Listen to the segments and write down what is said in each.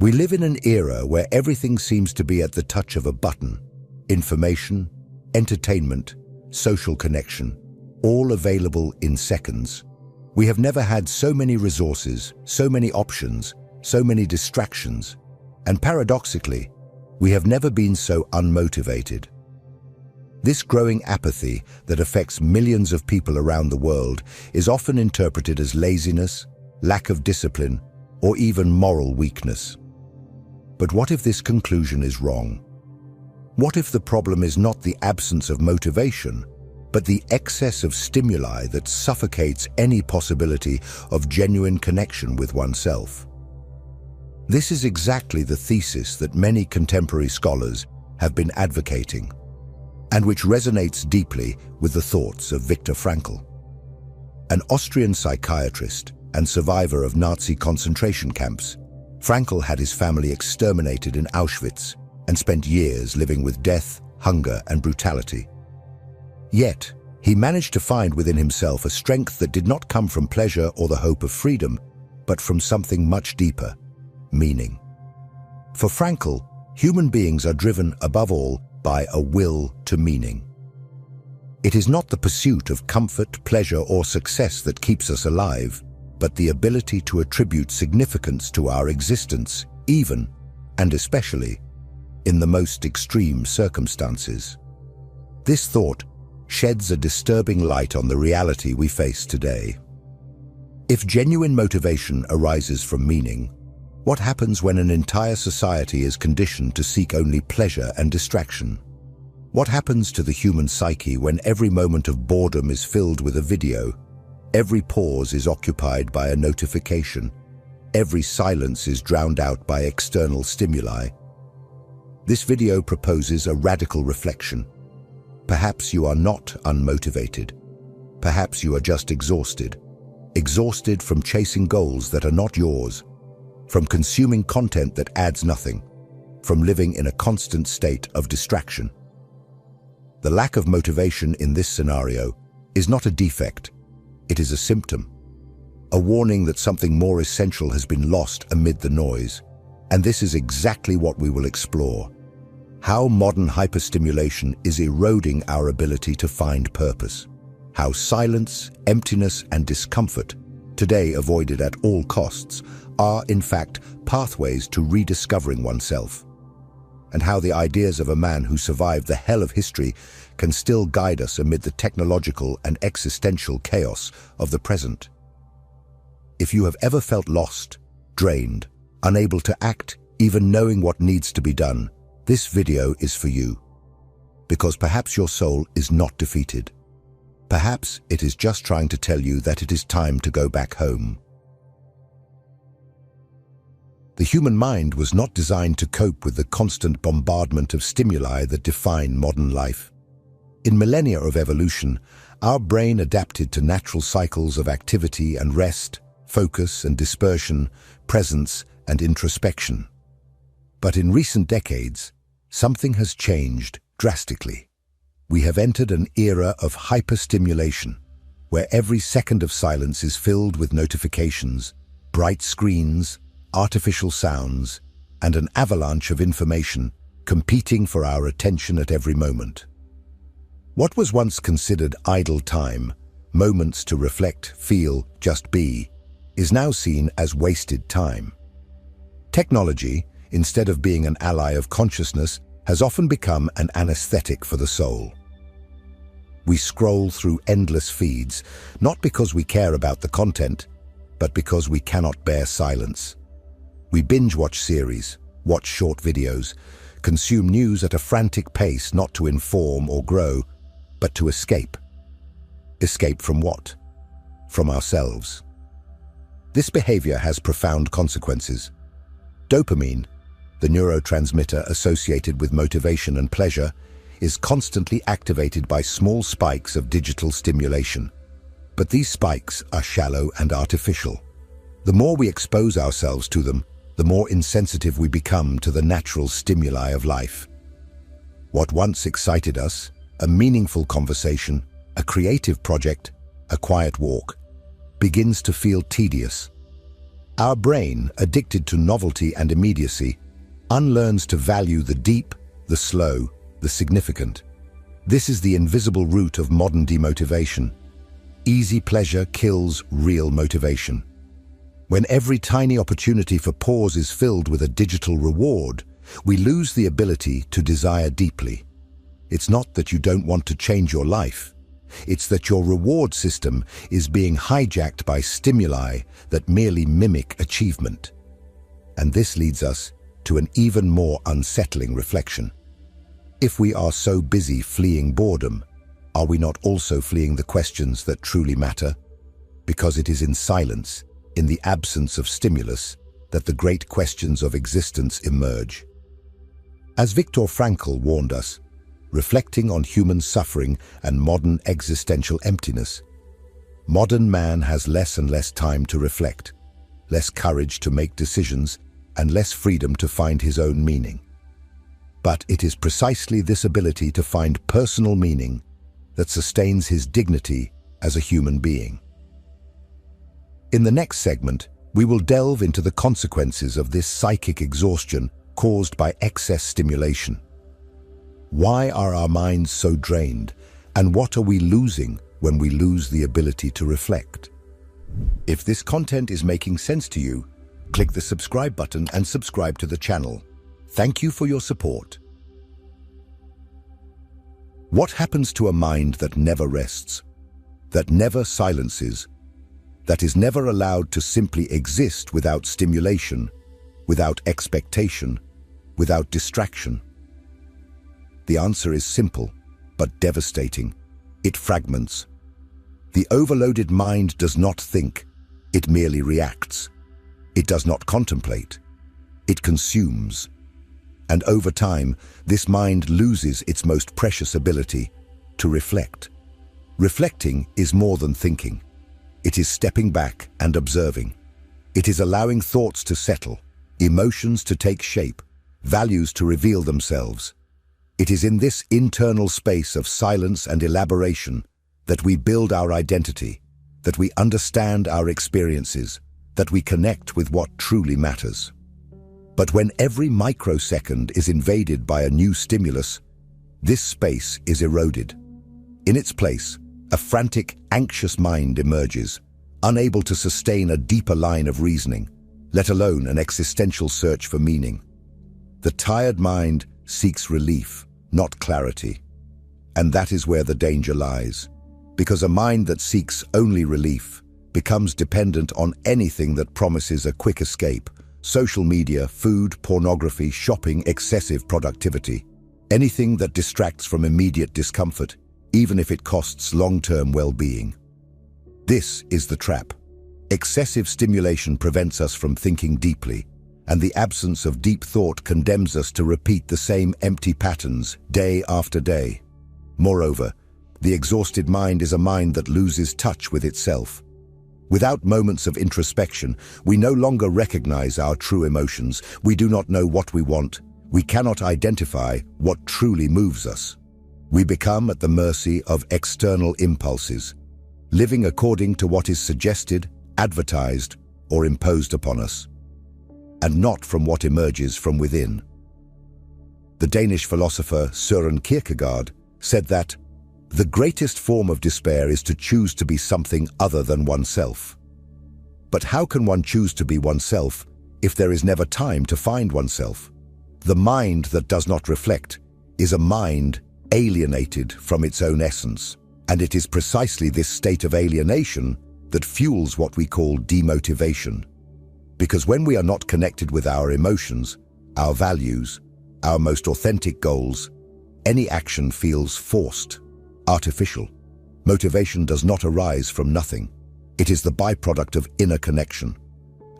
We live in an era where everything seems to be at the touch of a button. Information, entertainment, social connection, all available in seconds. We have never had so many resources, so many options, so many distractions, and paradoxically, we have never been so unmotivated. This growing apathy that affects millions of people around the world is often interpreted as laziness, lack of discipline, or even moral weakness. But what if this conclusion is wrong? What if the problem is not the absence of motivation, but the excess of stimuli that suffocates any possibility of genuine connection with oneself? This is exactly the thesis that many contemporary scholars have been advocating, and which resonates deeply with the thoughts of Viktor Frankl. An Austrian psychiatrist and survivor of Nazi concentration camps, Frankl had his family exterminated in Auschwitz and spent years living with death, hunger, and brutality. Yet, he managed to find within himself a strength that did not come from pleasure or the hope of freedom, but from something much deeper: meaning. For Frankl, human beings are driven, above all, by a will to meaning. It is not the pursuit of comfort, pleasure, or success that keeps us alive, but the ability to attribute significance to our existence, even, and especially, in the most extreme circumstances. This thought sheds a disturbing light on the reality we face today. If genuine motivation arises from meaning, what happens when an entire society is conditioned to seek only pleasure and distraction? What happens to the human psyche when every moment of boredom is filled with a video? Every pause is occupied by a notification. Every silence is drowned out by external stimuli. This video proposes a radical reflection. Perhaps you are not unmotivated. Perhaps you are just exhausted. Exhausted from chasing goals that are not yours, from consuming content that adds nothing, from living in a constant state of distraction. The lack of motivation in this scenario is not a defect. It is a symptom, a warning that something more essential has been lost amid the noise. And this is exactly what we will explore: how modern hyperstimulation is eroding our ability to find purpose, how silence, emptiness, and discomfort, today avoided at all costs, are in fact pathways to rediscovering oneself, and how the ideas of a man who survived the hell of history can still guide us amid the technological and existential chaos of the present. If you have ever felt lost, drained, unable to act, even knowing what needs to be done, this video is for you. Because perhaps your soul is not defeated. Perhaps it is just trying to tell you that it is time to go back home. The human mind was not designed to cope with the constant bombardment of stimuli that define modern life. In millennia of evolution, our brain adapted to natural cycles of activity and rest, focus and dispersion, presence and introspection. But in recent decades, something has changed drastically. We have entered an era of hyperstimulation, where every second of silence is filled with notifications, bright screens, artificial sounds, and an avalanche of information competing for our attention at every moment. What was once considered idle time, moments to reflect, feel, just be, is now seen as wasted time. Technology, instead of being an ally of consciousness, has often become an anesthetic for the soul. We scroll through endless feeds, not because we care about the content, but because we cannot bear silence. We binge-watch series, watch short videos, consume news at a frantic pace not to inform or grow, but to escape. Escape from what? From ourselves. This behavior has profound consequences. Dopamine, the neurotransmitter associated with motivation and pleasure, is constantly activated by small spikes of digital stimulation. But these spikes are shallow and artificial. The more we expose ourselves to them, the more insensitive we become to the natural stimuli of life. What once excited us, a meaningful conversation, a creative project, a quiet walk, begins to feel tedious. Our brain, addicted to novelty and immediacy, unlearns to value the deep, the slow, the significant. This is the invisible root of modern demotivation. Easy pleasure kills real motivation. When every tiny opportunity for pause is filled with a digital reward, we lose the ability to desire deeply. It's not that you don't want to change your life. It's that your reward system is being hijacked by stimuli that merely mimic achievement. And this leads us to an even more unsettling reflection. If we are so busy fleeing boredom, are we not also fleeing the questions that truly matter? Because it is in silence, in the absence of stimulus, that the great questions of existence emerge. As Viktor Frankl warned us, reflecting on human suffering and modern existential emptiness, modern man has less and less time to reflect, less courage to make decisions, and less freedom to find his own meaning. But it is precisely this ability to find personal meaning that sustains his dignity as a human being. In the next segment, we will delve into the consequences of this psychic exhaustion caused by excess stimulation. Why are our minds so drained, and what are we losing when we lose the ability to reflect? If this content is making sense to you, click the subscribe button and subscribe to the channel. Thank you for your support. What happens to a mind that never rests, that never silences, that is never allowed to simply exist without stimulation, without expectation, without distraction? The answer is simple, but devastating. It fragments. The overloaded mind does not think, it merely reacts. It does not contemplate, it consumes. And over time, this mind loses its most precious ability to reflect. Reflecting is more than thinking. It is stepping back and observing. It is allowing thoughts to settle, emotions to take shape, values to reveal themselves. It is in this internal space of silence and elaboration that we build our identity, that we understand our experiences, that we connect with what truly matters. But when every microsecond is invaded by a new stimulus, this space is eroded. In its place, a frantic, anxious mind emerges, unable to sustain a deeper line of reasoning, let alone an existential search for meaning. The tired mind seeks relief, not clarity. And that is where the danger lies, because a mind that seeks only relief becomes dependent on anything that promises a quick escape: social media, food, pornography, shopping, excessive productivity. Anything that distracts from immediate discomfort, even if it costs long-term well-being. This is the trap. Excessive stimulation prevents us from thinking deeply, and the absence of deep thought condemns us to repeat the same empty patterns day after day. Moreover, the exhausted mind is a mind that loses touch with itself. Without moments of introspection, we no longer recognize our true emotions. We do not know what we want. We cannot identify what truly moves us. We become at the mercy of external impulses, living according to what is suggested, advertised, or imposed upon us, and not from what emerges from within. The Danish philosopher Søren Kierkegaard said that the greatest form of despair is to choose to be something other than oneself. But how can one choose to be oneself if there is never time to find oneself? The mind that does not reflect is a mind alienated from its own essence, and it is precisely this state of alienation that fuels what we call demotivation. Because when we are not connected with our emotions, our values, our most authentic goals, any action feels forced, artificial. Motivation does not arise from nothing. It is the byproduct of inner connection.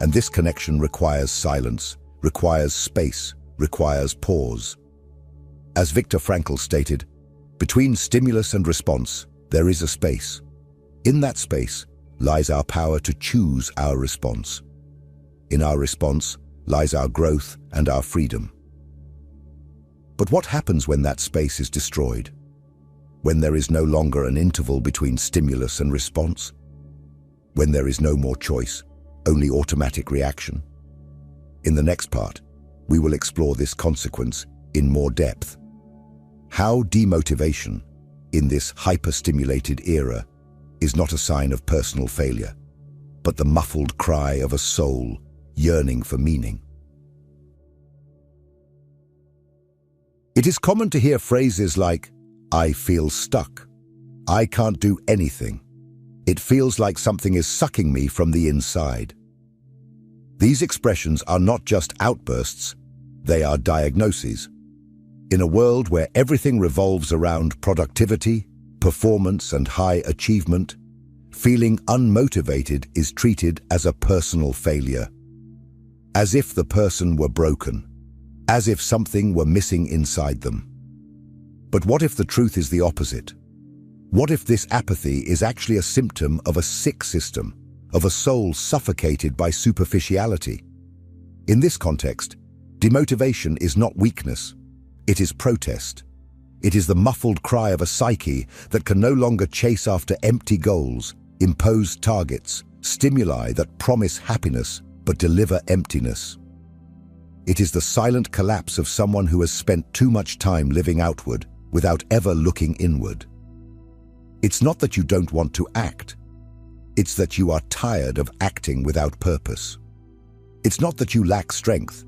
And this connection requires silence, requires space, requires pause. As Viktor Frankl stated, between stimulus and response, there is a space. In that space lies our power to choose our response. In our response lies our growth and our freedom. But what happens when that space is destroyed? when there is no longer an interval between stimulus and response, when there is no more choice, only automatic reaction. In the next part, we will explore this consequence in more depth. How demotivation, in this hyperstimulated era, is not a sign of personal failure, but the muffled cry of a soul yearning for meaning. It is common to hear phrases like, "I feel stuck," "I can't do anything," "It feels like something is sucking me from the inside." These expressions are not just outbursts, they are diagnoses. In a world where everything revolves around productivity, performance, and high achievement, feeling unmotivated is treated as a personal failure, as if the person were broken, as if something were missing inside them. But what if the truth is the opposite? What if this apathy is actually a symptom of a sick system, of a soul suffocated by superficiality? In this context, demotivation is not weakness, it is protest. It is the muffled cry of a psyche that can no longer chase after empty goals, imposed targets, stimuli that promise happiness but deliver emptiness. It is the silent collapse of someone who has spent too much time living outward without ever looking inward. It's not that you don't want to act. It's that you are tired of acting without purpose. It's not that you lack strength.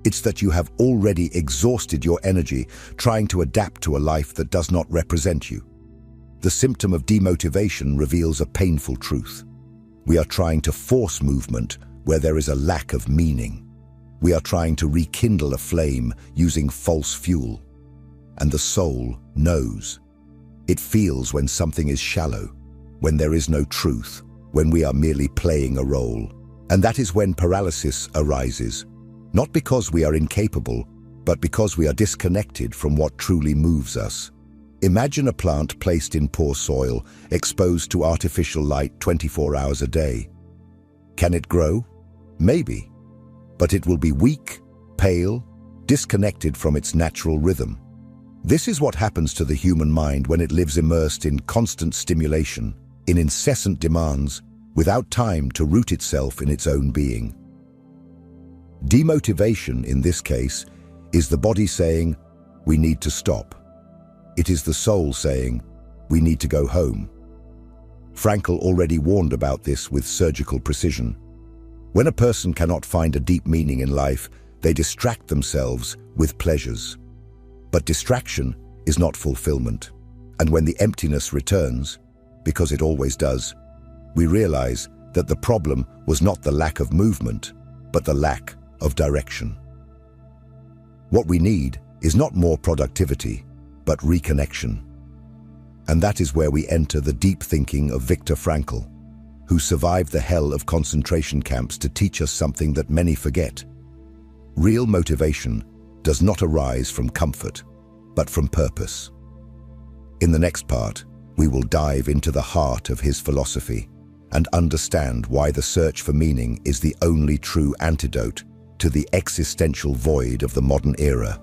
It's that you have already exhausted your energy trying to adapt to a life that does not represent you. The symptom of demotivation reveals a painful truth. We are trying to force movement where there is a lack of meaning. We are trying to rekindle a flame using false fuel. And the soul knows. It feels when something is shallow, when there is no truth, when we are merely playing a role. And that is when paralysis arises, not because we are incapable, but because we are disconnected from what truly moves us. Imagine a plant placed in poor soil, exposed to artificial light 24 hours a day. Can it grow? Maybe. But it will be weak, pale, disconnected from its natural rhythm. This is what happens to the human mind when it lives immersed in constant stimulation, in incessant demands, without time to root itself in its own being. Demotivation, in this case, is the body saying, "We need to stop." It is the soul saying, "We need to go home." Frankl already warned about this with surgical precision. When a person cannot find a deep meaning in life, they distract themselves with pleasures. But distraction is not fulfillment. And when the emptiness returns, because it always does, we realize that the problem was not the lack of movement, but the lack of direction. What we need is not more productivity, but reconnection. And that is where we enter the deep thinking of Viktor Frankl, who survived the hell of concentration camps to teach us something that many forget. Real motivation does not arise from comfort, but from purpose. In the next part, we will dive into the heart of his philosophy and understand why the search for meaning is the only true antidote to the existential void of the modern era.